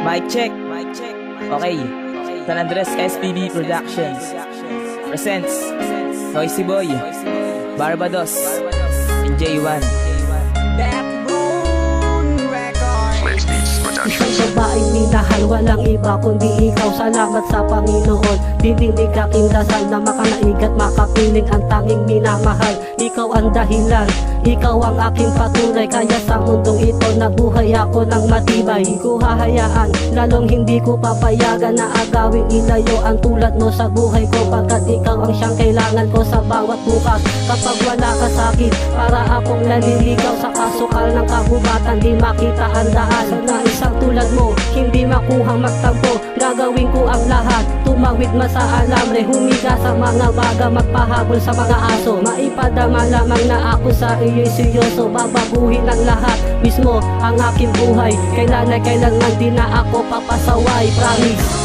Mic check. Okay. San Andres SPB Productions presents Noisy Boy, Barbados, and J1. Isang babaeng minahal, walang iba kundi ikaw. Salamat sa Panginoon, dinilig aking dasal na makalaigat at makapiling ang tanging minamahal. Ikaw ang dahilan, ikaw ang aking patunay. Kaya sa mundong ito nabuhay ako ng matibay. Hindi ko hahayaan, lalong hindi ko papayagan na agawing ilayo ang tulad mo sa buhay ko, pagkat ikaw ang siyang kailangan ko sa bawat bukas. Kapag wala ka sa'kin, para akong naliligaw sa kasukal ng kabubatan, di makita ang daan. Na isang tulad mo, hindi makuhang magtampo. Gagawin ko ang lahat, tumawid ma sa alambre, humiga sa mga baga, magpahabol sa mga aso. Maipadama lamang na ako sa iyo'y seryoso. Babaguhin ang lahat, mismo ang aking buhay. Kailan ay kailanman di na ako papasaway, promise.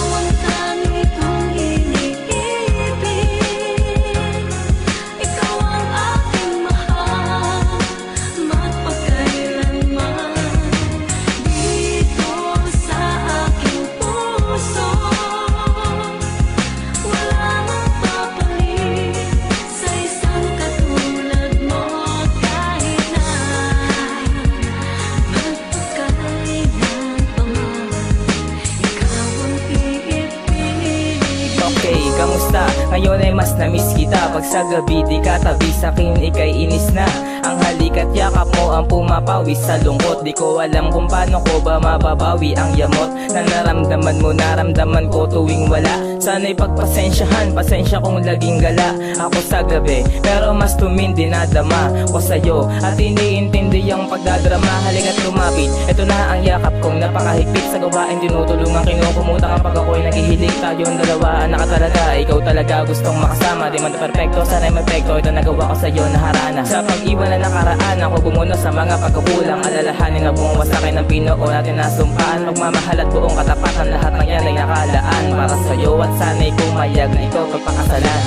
Okay, kamusta? Ngayon ay mas na-miss kita. Pag sa gabi di katabi sa'kin, ika'y inis na. Ang halik at yakap mo ang pumapawis sa lungkot. Di ko alam kung paano ko ba mababawi ang yamot na naramdaman mo, naramdaman ko tuwing wala. Sana'y pagpasensyahan, pasensya kong laging gala ako sa gabi, pero mas tumindi nadama ko sa'yo at iniintindi ang pagdadrama. Halika't lumapit, eto na ang yakap kong napakahigpit. Sa gawain tinutulungan, kinukumuta kapag ako'y naghihilig. Tayong dalawa anak ka talaga, ikaw talaga gustong makasama. Di man perfecto, sana'y mapekto, ito nagawa ko sa'yo na harana. Sa pag-iwan na nakaraan, ako bumuno sa mga pagkukulang. Alalahanin na bumuwas sa'kin ng Pinoo natin nasumpaan. Pagmamahal at buong katapatan, lahat ng yan ay nakalaan para sa'yo at sana'y kumayag na ikaw pagpakasalan.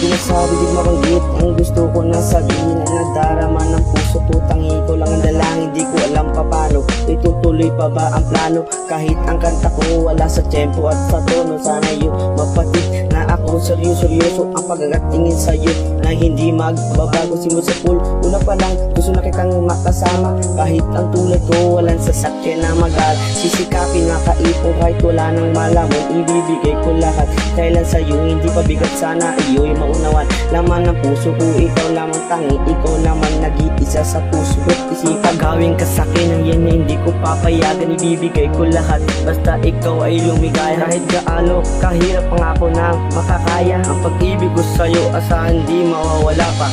Sinasabi di mabanggit ang gusto ko na sabihin na nadarama ng puso. Tutangi ko lang ang dalangin, di ko alam pa paano itutuloy pa ba ang plano. Kahit ang kanta ko wala sa tempo at sa tono, sana yun mapatid na ako seryoso ang pagkakatingin sa'yo na hindi magbabago. Simula sa pool, una pa lang gusto na kitang makasama. Kahit ang tulad ko walang sasakyan na magal, sisikapin makaipon kahit wala nang malamon. Ibibigay ko lahat kailan sa'yo hindi pa bigat, sana iyo'y maunawan. Laman ng puso ko, ikaw lamang tangi, ikaw naman nag-iisa sa puso at isipan. Gawin ka sa'kin ang yan na hindi ko papayagan, ibibigay ko lahat basta ikaw ay lumigaya. Kahit gaano kahirap pangako na makakaya, ang pag-ibig ko sa'yo asahan di mawawala pa.